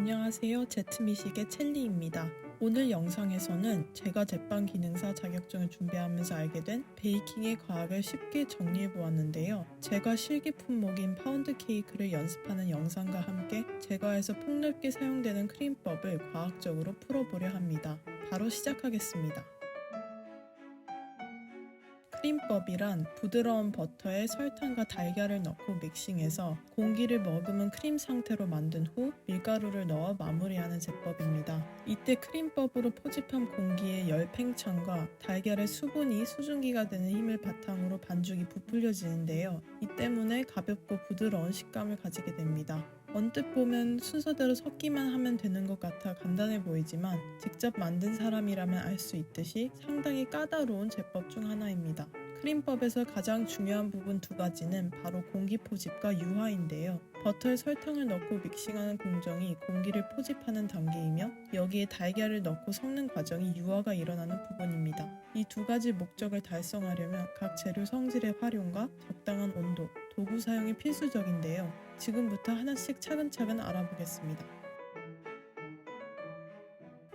안녕하세요. 제트미식의 첼리입니다. 오늘 영상에서는 제가 제빵 기능사 자격증을 준비하면서 알게 된 베이킹의 과학을 쉽게 정리해 보았는데요. 제가 실기 품목인 파운드 케이크를 연습하는 영상과 함께 제과에서 폭넓게 사용되는 크림법을 과학적으로 풀어보려 합니다. 바로 시작하겠습니다. 크림법이란 부드러운 버터에 설탕과 달걀을 넣고 믹싱해서 공기를 머금은 크림 상태로 만든 후 밀가루를 넣어 마무리하는 제법입니다. 이때 크림법으로 포집한 공기의 열 팽창과 달걀의 수분이 수증기가 되는 힘을 바탕으로 반죽이 부풀려지는데요. 이 때문에 가볍고 부드러운 식감을 가지게 됩니다. 언뜻 보면 순서대로 섞기만 하면 되는 것 같아 간단해 보이지만 직접 만든 사람이라면 알 수 있듯이 상당히 까다로운 제법 중 하나입니다. 크림법에서 가장 중요한 부분 두 가지는 바로 공기 포집과 유화인데요. 버터에 설탕을 넣고 믹싱하는 공정이 공기를 포집하는 단계이며 여기에 달걀을 넣고 섞는 과정이 유화가 일어나는 부분입니다. 이 두 가지 목적을 달성하려면 각 재료 성질의 활용과 적당한 온도, 도구 사용이 필수적인데요. 지금부터 하나씩 차근차근 알아보겠습니다.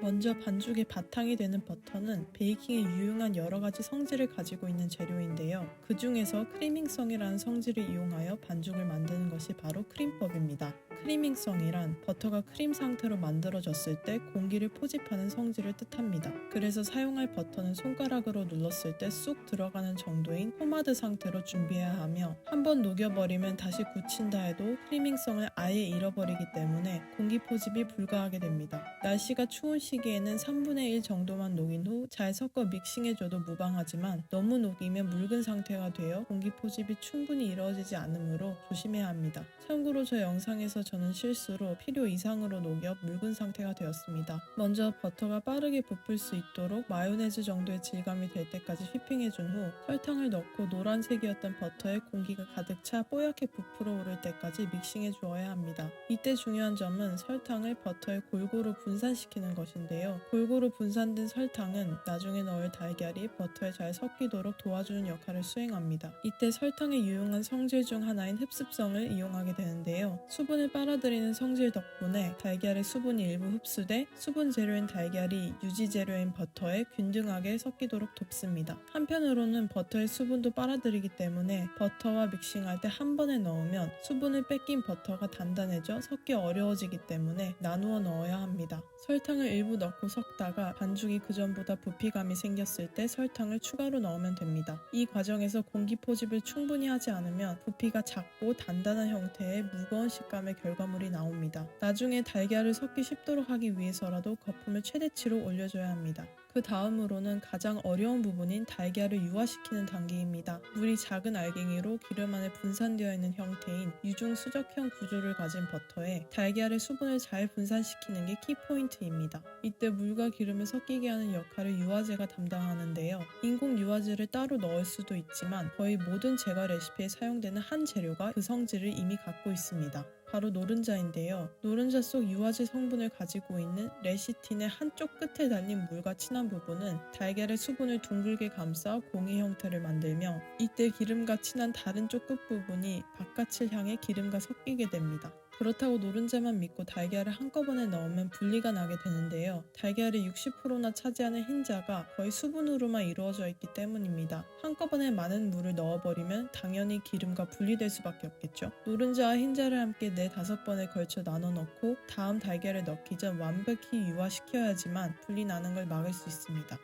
먼저 반죽의 바탕이 되는 버터는 베이킹에 유용한 여러 가지 성질을 가지고 있는 재료인데요. 그 중에서 크리밍성이라는 성질을 이용하여 반죽을 만드는 것이 바로 크림법입니다. 크리밍성이란 버터가 크림 상태로 만들어졌을 때 공기를 포집하는 성질을 뜻합니다. 그래서 사용할 버터는 손가락으로 눌렀을 때 쑥 들어가는 정도인 포마드 상태로 준비해야 하며 한번 녹여버리면 다시 굳힌다 해도 크리밍성을 아예 잃어버리기 때문에 공기 포집이 불가하게 됩니다. 날씨가 추운 시기에는 3분의 1 정도만 녹인 후 잘 섞어 믹싱해줘도 무방하지만 너무 녹이면 묽은 상태가 되어 공기 포집이 충분히 이루어지지 않으므로 조심해야 합니다. 참고로 저 영상에서 저는 실수로 필요 이상으로 녹여 묽은 상태가 되었습니다. 먼저 버터가 빠르게 부풀 수 있도록 마요네즈 정도의 질감이 될 때까지 휘핑해준 후 설탕을 넣고 노란색이었던 버터에 공기가 가득 차 뽀얗게 부풀어 오를 때까지 믹싱해 주어야 합니다. 이때 중요한 점은 설탕을 버터에 골고루 분산시키는 것인데요. 골고루 분산된 설탕은 나중에 넣을 달걀이 버터에 잘 섞이도록 도와주는 역할을 수행합니다. 이때 설탕의 유용한 성질 중 하나인 흡습성을 이용하게 되는데요. 수분을 빨아들이는 성질 덕분에 달걀의 수분이 일부 흡수돼 수분 재료인 달걀이 유지 재료인 버터에 균등하게 섞이도록 돕습니다. 한편으로는 버터의 수분도 빨아들이기 때문에 버터와 믹싱할 때 한 번에 넣으면 수분을 뺏긴 버터가 단단해져 섞기 어려워지기 때문에 나누어 넣어야 합니다. 설탕을 일부 넣고 섞다가 반죽이 그전보다 부피감이 생겼을 때 설탕을 추가로 넣으면 됩니다. 이 과정에서 공기 포집을 충분히 하지 않으면 부피가 작고 단단한 형태의 무거운 식감의 결과물이 나옵니다. 나중에 달걀을 섞기 쉽도록 하기 위해서라도 거품을 최대치로 올려줘야 합니다. 그 다음으로는 가장 어려운 부분인 달걀을 유화시키는 단계입니다. 물이 작은 알갱이로 기름 안에 분산되어 있는 형태인 유중수적형 구조를 가진 버터에 달걀의 수분을 잘 분산시키는 게 키포인트입니다. 이때 물과 기름을 섞이게 하는 역할을 유화제가 담당하는데요. 인공 유화제를 따로 넣을 수도 있지만 거의 모든 제과 레시피에 사용되는 한 재료가 그 성질을 이미 갖고 있습니다. 바로 노른자인데요. 노른자 속 유화제 성분을 가지고 있는 레시틴의 한쪽 끝에 달린 물과 친한 부분은 달걀의 수분을 둥글게 감싸 공의 형태를 만들며 이때 기름과 친한 다른 쪽 끝부분이 바깥을 향해 기름과 섞이게 됩니다. 그렇다고 노른자만 믿고 달걀을 한꺼번에 넣으면 분리가 나게 되는데요. 달걀의 60%나 차지하는 흰자가 거의 수분으로만 이루어져 있기 때문입니다. 한꺼번에 많은 물을 넣어버리면 당연히 기름과 분리될 수밖에 없겠죠. 노른자와 흰자를 함께 4-5번에 걸쳐 나눠 넣고 다음 달걀을 넣기 전 완벽히 유화시켜야지만 분리 나는 걸 막을 수 있습니다.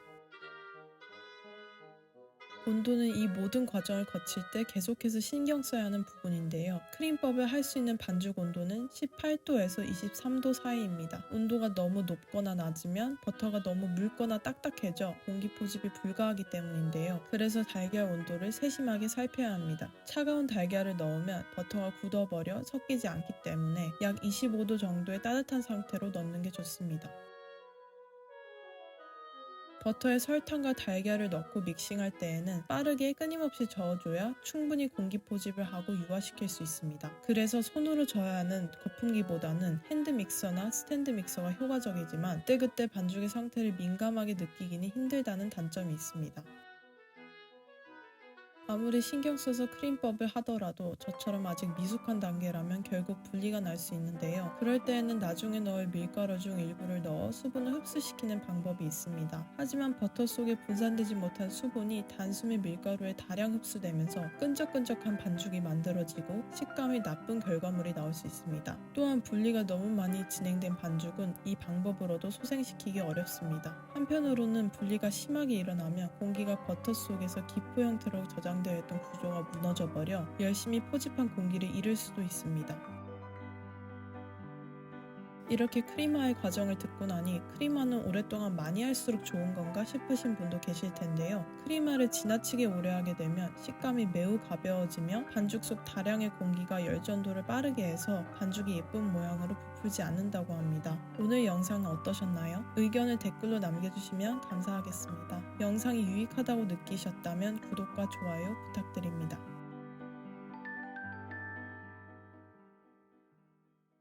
온도는 이 모든 과정을 거칠 때 계속해서 신경 써야 하는 부분인데요. 크림법을 할 수 있는 반죽 온도는 18도에서 23도 사이입니다. 온도가 너무 높거나 낮으면 버터가 너무 묽거나 딱딱해져 공기 포집이 불가하기 때문인데요. 그래서 달걀 온도를 세심하게 살펴야 합니다. 차가운 달걀을 넣으면 버터가 굳어버려 섞이지 않기 때문에 약 25도 정도의 따뜻한 상태로 넣는 게 좋습니다. 버터에 설탕과 달걀을 넣고 믹싱할 때에는 빠르게 끊임없이 저어줘야 충분히 공기 포집을 하고 유화시킬 수 있습니다. 그래서 손으로 저어야 하는 거품기보다는 핸드 믹서나 스탠드 믹서가 효과적이지만 그때그때 반죽의 상태를 민감하게 느끼기는 힘들다는 단점이 있습니다. 아무리 신경 써서 크림법을 하더라도 저처럼 아직 미숙한 단계라면 결국 분리가 날 수 있는데요. 그럴 때에는 나중에 넣을 밀가루 중 일부를 넣어 수분을 흡수시키는 방법이 있습니다. 하지만 버터 속에 분산되지 못한 수분이 단숨에 밀가루에 다량 흡수되면서 끈적끈적한 반죽이 만들어지고 식감이 나쁜 결과물이 나올 수 있습니다. 또한 분리가 너무 많이 진행된 반죽은 이 방법으로도 소생시키기 어렵습니다. 한편으로는 분리가 심하게 일어나면 공기가 버터 속에서 기포 형태로 저장되어 있던 구조가 무너져버려 열심히 포집한 공기를 잃을 수도 있습니다. 이렇게 크림화의 과정을 듣고 나니 크림화는 오랫동안 많이 할수록 좋은 건가 싶으신 분도 계실 텐데요. 크림화를 지나치게 오래 하게 되면 식감이 매우 가벼워지며 반죽 속 다량의 공기가 열전도를 빠르게 해서 반죽이 예쁜 모양으로 부풀지 않는다고 합니다. 오늘 영상은 어떠셨나요? 의견을 댓글로 남겨주시면 감사하겠습니다. 영상이 유익하다고 느끼셨다면 구독과 좋아요 부탁드립니다.